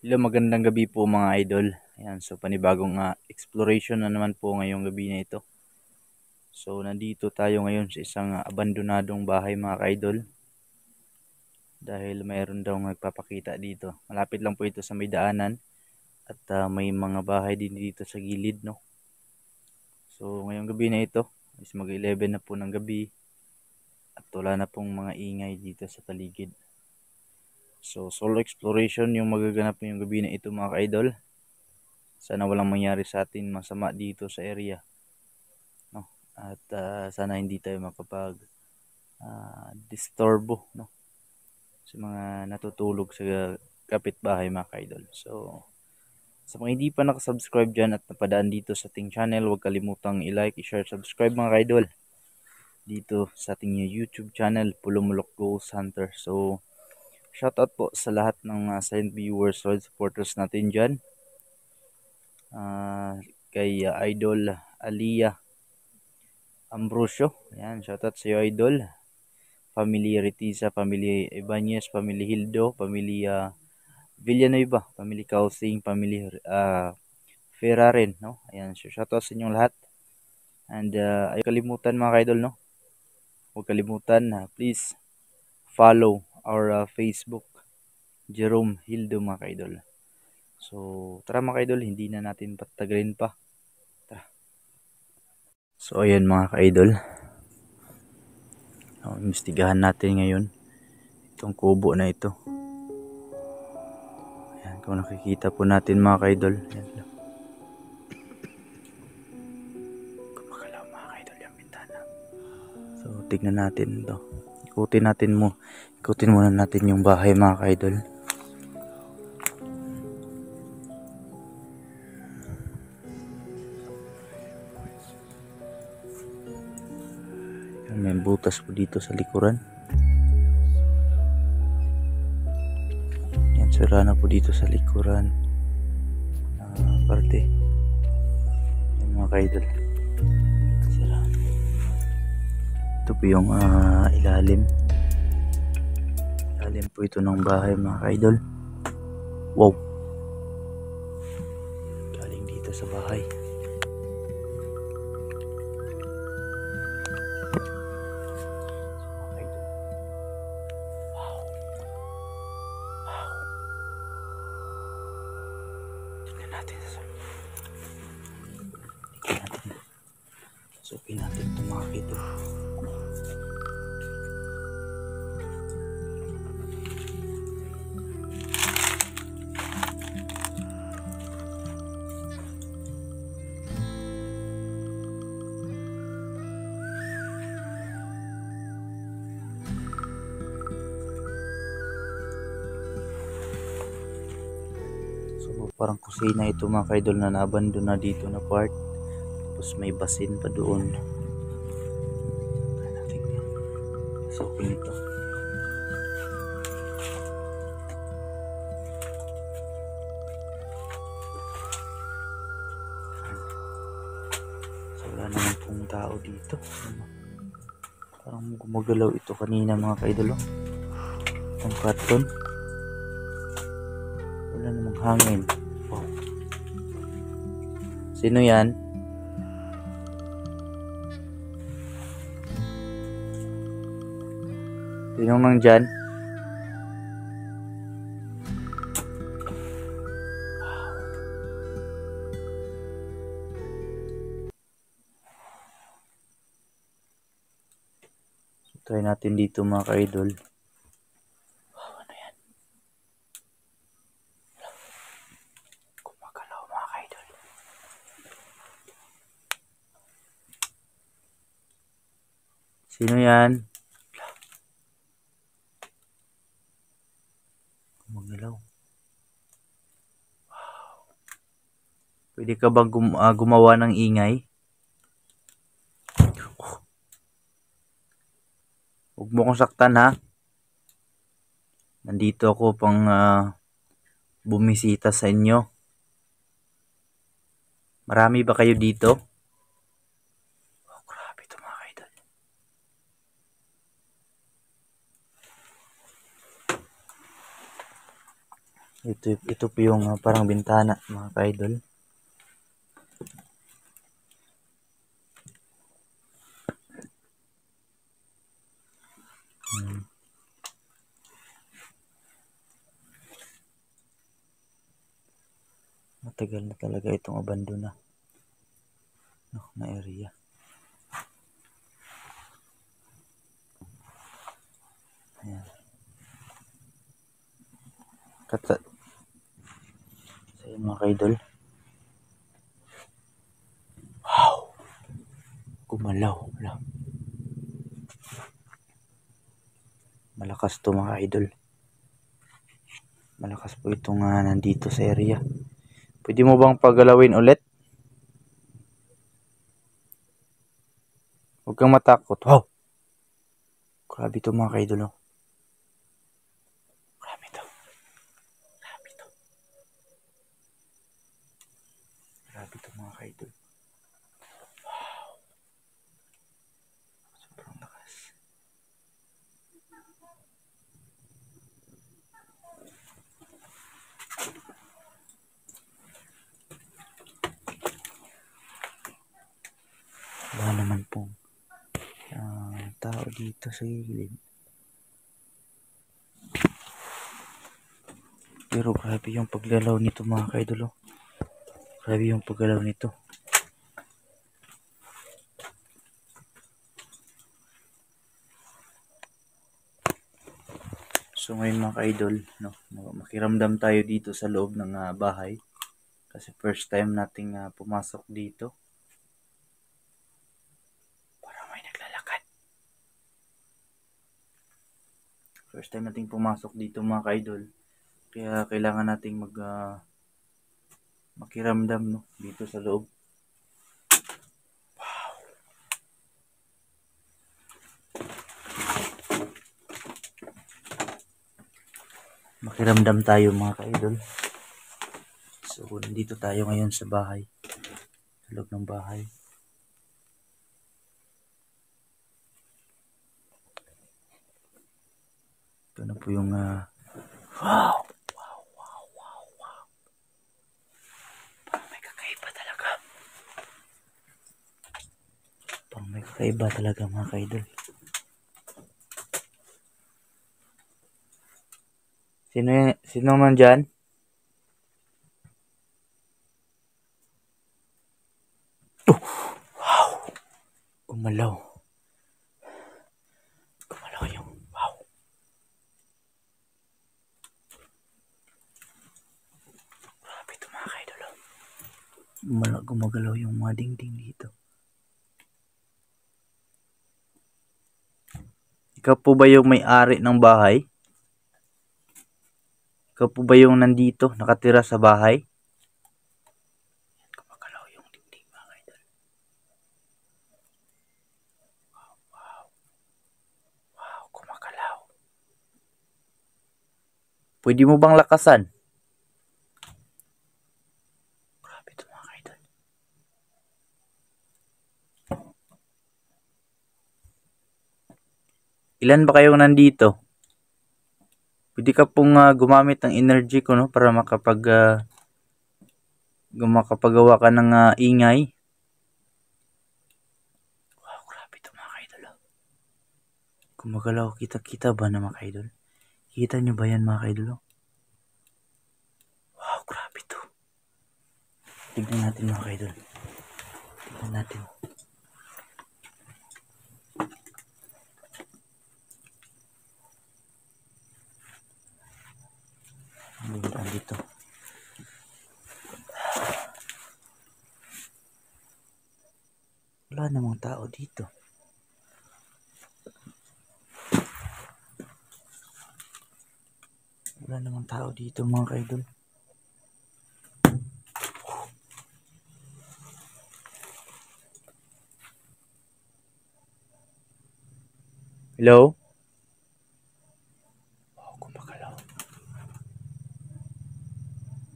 Hello, magandang gabi po mga idol. Ayan, so panibagong exploration na naman po ngayong gabi na ito. So nandito tayo ngayon sa isang abandonadong bahay mga idol. Dahil mayroon daw nagpapakita dito. Malapit lang po ito sa may daanan. At may mga bahay din dito sa gilid, no? So ngayong gabi na ito, is mag-11 na po ng gabi. At wala na pong mga ingay dito sa paligid. So solo exploration yung magaganap ngayong gabi na ito mga idol. Sana walang mangyari sa atin masama dito sa area, no? At sana hindi tayo makapag disturbo, no, sa mga natutulog sa kapitbahay mga idol. So sa mga hindi pa nakasubscribe dyan at napadaan dito sa ating channel, huwag kalimutang i-like, i-share, subscribe mga idol dito sa ating YouTube channel, Pulumulok Ghost Hunter. So shoutout po sa lahat ng silent viewers, solid supporters natin dyan. Kay Idol Aliyah Ambrosio. Ayan, shoutout sa iyo Idol. Pamilya Retiza, Pamilya Ibanez, Pamilya Hildo, Pamilya Villanueva, Pamilya Kausing, Pamilya Ferraren, no? Ayan, so shoutout sa inyong lahat. And ayaw kalimutan mga idol, no? Huwag kalimutan na please follow our Facebook, Jerome Hildo mga idol. So tara mga idol, hindi na natin patagalin pa. So ayan mga ka-idol, imbestigahan natin ngayon itong kubo na ito. Ayan, kung nakikita po natin mga ka-idol, ayan. Kumakalaw mga ka-idol yung bintana. So tignan natin ito. Ikutin muna natin yung bahay mga ka-idol. May butas po dito sa likuran. Yan, sara na po dito sa likuran parte. Yan mga ka-idol, sara. Ito po yung ilalim po ito ng bahay mga ka-idol. Wow, galing dito sa bahay. Sukin natin ito mga kito. So parang kusina ito mga kaidol na naabandon na dito na part. Tapos may basin pa doon. So ito. So wala naman pong tao dito. Parang gumagalaw ito kanina mga kaidol. Ang karton. Wala namang hangin. Wow. Sino yan? Sinong nandyan? So, try natin dito mga ka-idol. Wow, ano yan? Gumagalaw mga ka-idol. Sino yan? Gumagalaw. Wow. Pwede ka bang gumawa ng ingay? Huwag mo kong saktan ha. Nandito ako pang bumisita sa inyo. Marami ba kayo dito? Oh, grabe ito mga kaidol. Ito po yung parang bintana mga ka-idol. Matagal na talaga itong abandona na area. Ayan. So yun mga ka-idol. Wow! Gumalaw. Malakas to mga idol. Malakas po itong nandito sa area. Pwede mo bang pagalawin ulit? Huwag kang matakot. Wow! Grabe to mga ka-idol. Oh. Grabe to. Grabe to mga ka-idol. Wow! Sobrang lakas. Wala naman pong tao dito sa gilid. Pero grabe yung paglalaw nito mga ka-idol. Oh. Grabe yung paggalaw nito. So ngayon mga ka-idol, no, makiramdam tayo dito sa loob ng bahay. Kasi first time nating pumasok dito. Parang may naglalakad. First time nating pumasok dito mga ka-idol. Kaya kailangan nating makiramdam, no, dito sa loob. Wow! Makiramdam tayo mga ka-idol. So nandito tayo ngayon sa bahay. Sa loob ng bahay. Ito na po yung wow! Parang may kakaiba talaga. Parang may kakaiba talaga mga ka-idol. Sino man dyan? Oh! Wow! Gumalaw yung wow. Grabe ito mga ka-idol. Gumagalaw yung mga dingding dito. Ikaw po ba yung may-ari ng bahay? Ikaw po ba yung nandito, nakatira sa bahay? Gumagalaw yung dingding mga ka-idol. Wow. Wow, gumagalaw. Pwede mo bang lakasan? Grabe ito mga ka-idol. Ilan ba kayong nandito? Pwede ka pong gumamit ng energy ko, no, para makapagawa ka ng ingay. Wow, grabe ito mga ka-idol. Gumagalaw, kita ba na mga ka-idol? Kita nyo ba yan mga ka-idol? Wow, grabe ito. Tignan natin mga ka-idol. Tignan natin. Ano dito? Wala namang tao dito. Wala namang tao dito mga ka-idol. Hello? Wow, gumagalaw.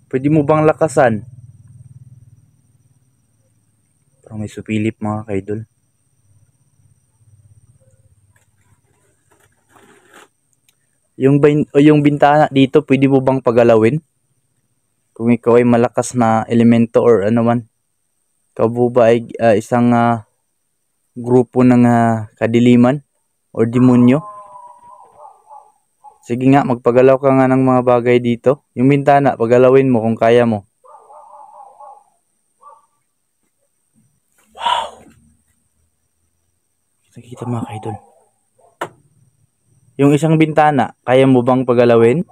Pwede mo bang lakasan? Parang may supilip mga ka-idol. Yung bintana dito, pwede mo bang pagalawin? Kung ikaw ay malakas na elemento or ano man. Ikaw po ba ay isang grupo ng kadiliman or demonyo? Sige nga, magpagalaw ka nga ng mga bagay dito. Yung bintana, pagalawin mo kung kaya mo. Wow! Kita mga kaidol. Yung isang bintana, kaya mo bang pagalawin?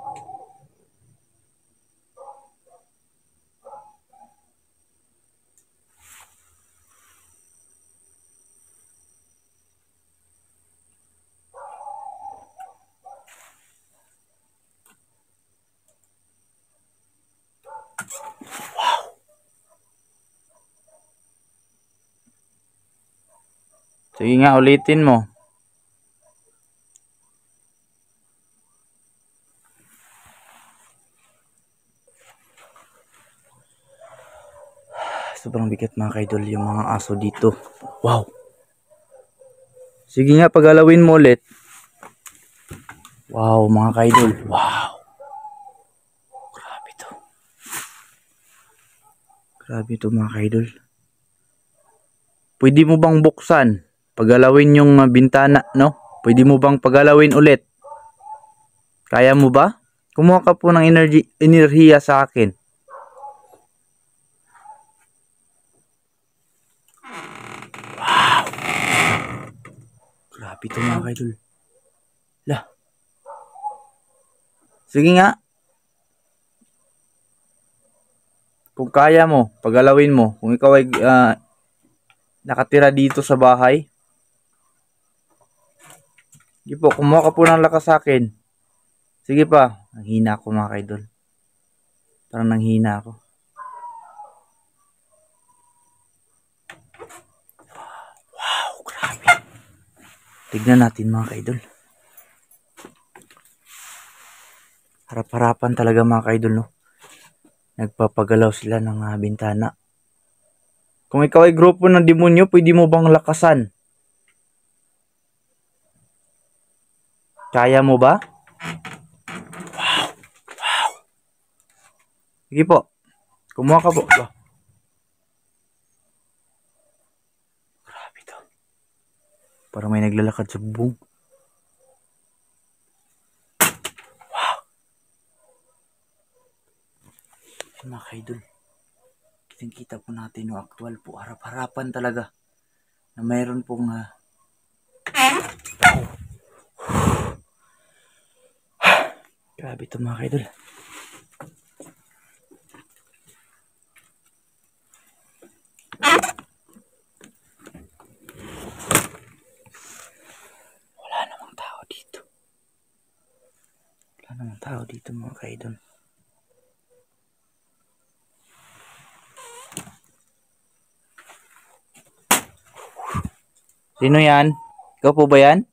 Sige nga, ulitin mo. Sobrang bigat mga kaidol yung mga aso dito. Wow! Sige nga, pagalawin mo ulit. Wow mga kaidol. Wow! Grabe to. Grabe to mga kaidol. Pwede mo bang buksan? Pagalawin yung bintana, no? Pwede mo bang pagalawin ulit? Kaya mo ba? Kumuha ka po ng enerhiya sa akin. Wow! Grabe to mga kaidol. Lah. Sige nga. Kung kaya mo, pagalawin mo. Kung ikaw ay nakatira dito sa bahay. Sige po, kumuha ka po ng lakas sa akin. Sige pa. Nanghina ako mga kaidol. Parang nanghina ako. Wow, grabe. Tignan natin mga kaidol. Harap-harapan talaga mga kaidol, no? Nagpapagalaw sila ng bintana. Kung ikaw ay grupo ng demonyo, pwede mo bang lakasan? Kaya mo ba? Wow! Wow! Sige po. Kumuha ka po. Wow. Grabe to. Parang may naglalakad sa bubong. Wow! Mga kaidol. Kitang-kita po natin yung actual po. Harap-harapan talaga. Na mayroon pong grabe to mga kaidol. Wala namang tao dito. Wala namang tao dito mga kaidol. Sino yan? Ikaw po ba yan?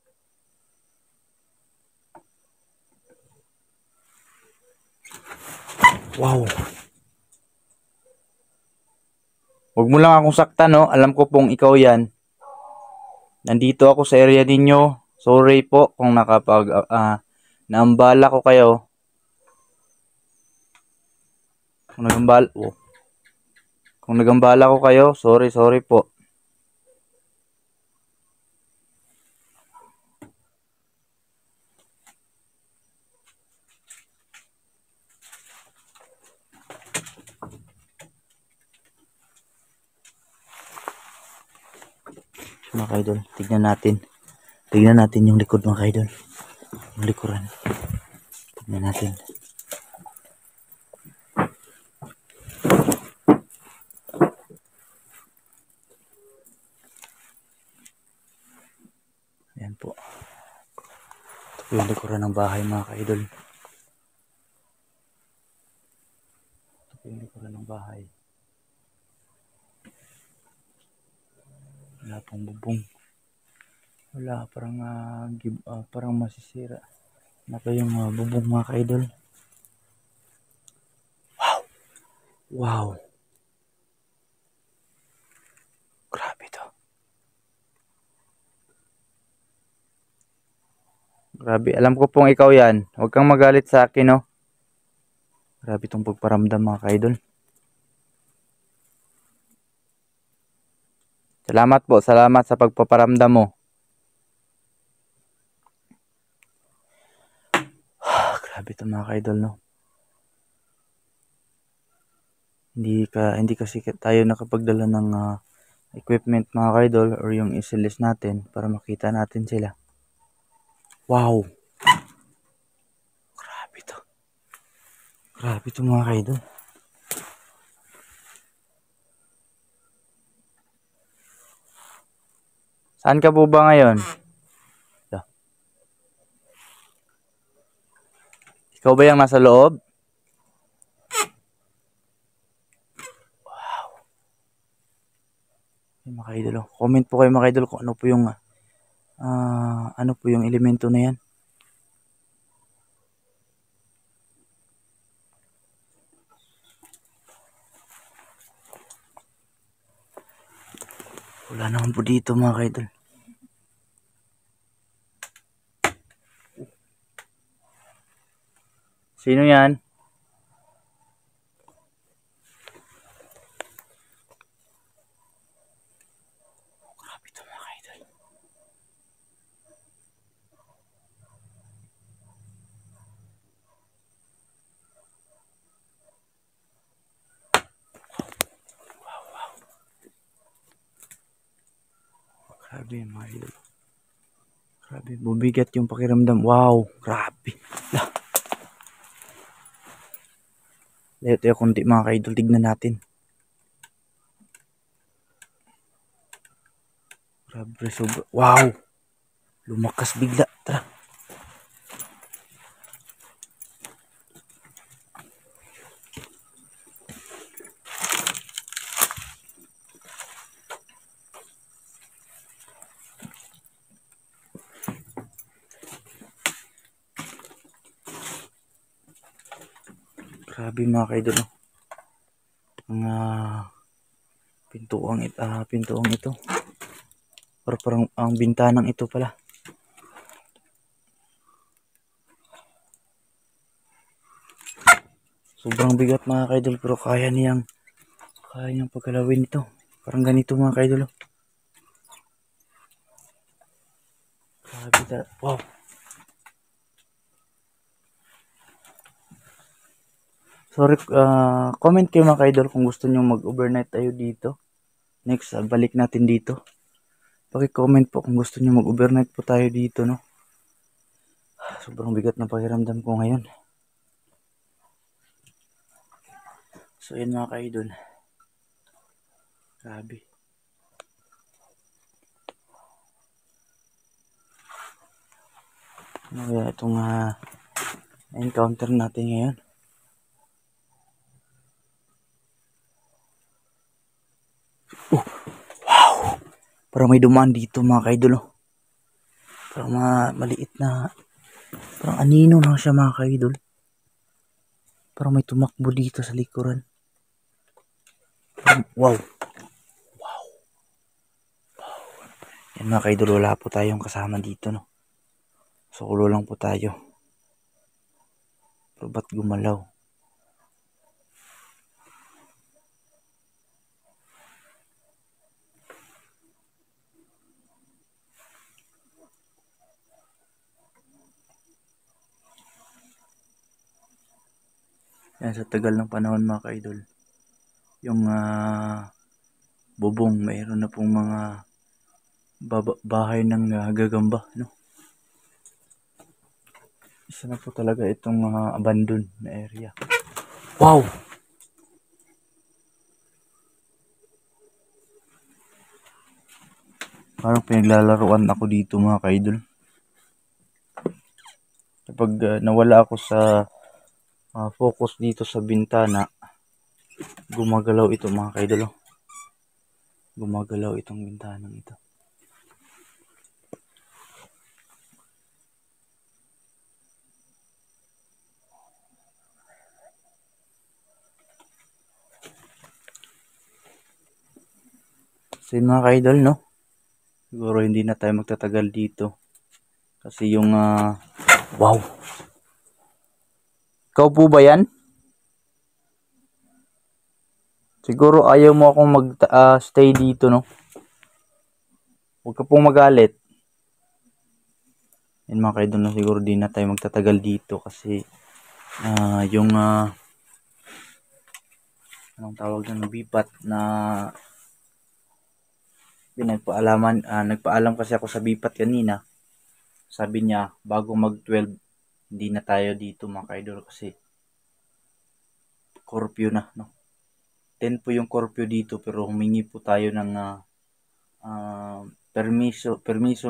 Wow. Huwag mo lang akong saktan, no? Alam ko pong ikaw yan. Nandito ako sa area ninyo. Sorry po kung naambala ko kayo. Kung nagambala ko kayo, sorry po. Mga kaidol, tignan natin yung likod mga kaidol, yung likuran, tignan natin. Ayan po, ito po yung likuran ng bahay mga kaidol. Ito po yung likuran ng bahay. Wala pong bubong. Wala, parang masisira na pa yung bubong mga kaidol. Wow! Wow! Grabe to. Grabe, alam ko pong ikaw yan. Huwag kang magalit sa akin, no? Grabe itong pagparamdam mga ka-idol. Salamat po, salamat sa pagpaparamdam mo. Grabe ito mga ka-idol, no? Hindi kasi tayo nakapagdala ng equipment mga ka-idol, or yung SLS natin para makita natin sila. Wow! Grabe ito. Grabe ito mga ka-idol. Saan ka po ba ngayon? Ikaw ba yung nasa loob? Wow. Mga ka-idol, comment po kayo mga ka-idol kung ano po yung elemento na yan. Wala naman po dito mga ka-idol. Sino yan? Grabe ito mga ka-idol. Wow. Grabe mga ka-idol. Grabe, bubigat yung pakiramdam. Wow, grabe. Ito yung konti mga ka-idol, tignan natin. Grabe, wow. Lumakas bigla. Tara. Grabe mga ka-idol. Ang pintuang ito. Parang ang bintanang ito pala. Sobrang bigat mga ka-idol, pero kaya niyang pagkalawin ito. Parang ganito mga ka-idol. Grabe, wow. Sorry, comment kayo mga ka-idol kung gusto nyo mag-overnight tayo dito. Next, balik natin dito. Paki-comment po kung gusto nyo mag-overnight po tayo dito, no? Sobrang bigat na pakiramdam ko ngayon. So, yun mga ka-idol. Grabe. Ano kaya itong encounter natin ngayon? Wow! Parang may dumaan dito mga ka-idol. Parang maliit na, parang anino lang siya mga ka-idol. Parang may tumakbo dito sa likuran. Wow! Wow! Yan mga ka-idol, wala po tayong kasama dito, no? So, ulo lang po tayo. Pero ba't gumalaw? Yan, sa tagal ng panahon mga ka-idol, yung bubong, mayroon na pong mga bahay ng gagamba, no? Isa na po talaga itong mga abandoned na area. Wow! Parang pinaglalaruan ako dito mga ka-idol. Kapag nawala ako sa focus dito sa bintana, gumagalaw ito mga ka-idol. Gumagalaw itong bintanang ito. So yun mga ka-idol, no? Siguro hindi na tayo magtatagal dito. Kasi yung wow! Ikaw po ba yan? Siguro ayaw mo akong stay dito, no? Huwag ka pong magalit. Yan mga kaidol, no? Siguro di na tayo magtatagal dito kasi yung anong tawag na bipat na nagpaalam kasi ako sa bipat kanina. Sabi niya bago mag 12 hindi na tayo dito mga kaidol kasi curfew na, no? 10 po yung curfew dito pero humingi po tayo ng permiso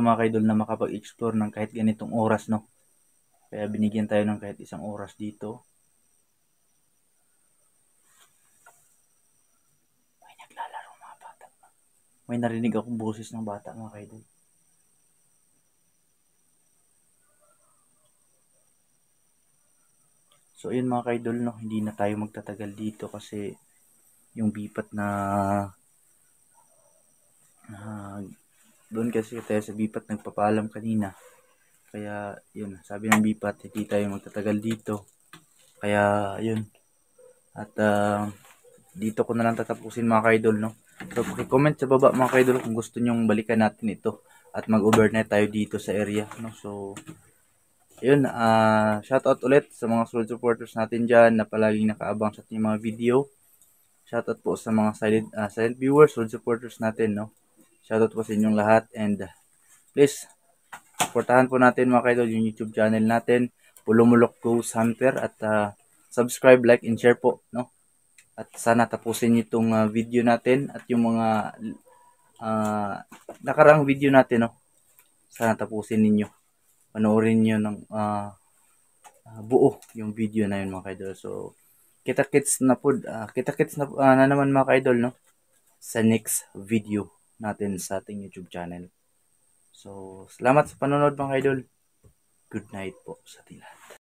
mga kaidol na makapag-explore ng kahit ganitong oras, no? Kaya binigyan tayo ng kahit isang oras dito. May naglalaro mga bata. May narinig akong boses ng bata mga kaidol. So ayun mga kaidol, no, hindi na tayo magtatagal dito kasi yung bipat na doon kasi tayo sa bipat nagpapaalam kanina. Kaya yun, sabi ng bipat hindi tayo magtatagal dito. Kaya yun. At dito ko na lang tatapusin mga kaidol, no. So paki-comment sa baba mga kaidol kung gusto nyong balikan natin ito at mag-overnight tayo dito sa area, no. So yun, shoutout ulit sa mga solid supporters natin dyan na palaging nakaabang sa ating mga video. Shoutout po sa mga silent viewers, solid supporters natin, no. Shoutout po sa inyong lahat and please, supportahan po natin mga kaidol yung YouTube channel natin, Pulumulok Ghost Hunter at subscribe, like, and share po, no. At sana tapusin niyo itong video natin at yung mga nakaraang video natin, no. Sana tapusin ninyo. Panoorin niyo ng buo yung video na yun mga kaidol. So, kita-kits na naman mga kaidol, no, sa next video natin sa ating YouTube channel. So, salamat sa panonood mga kaidol. Good night po sa ating lahat.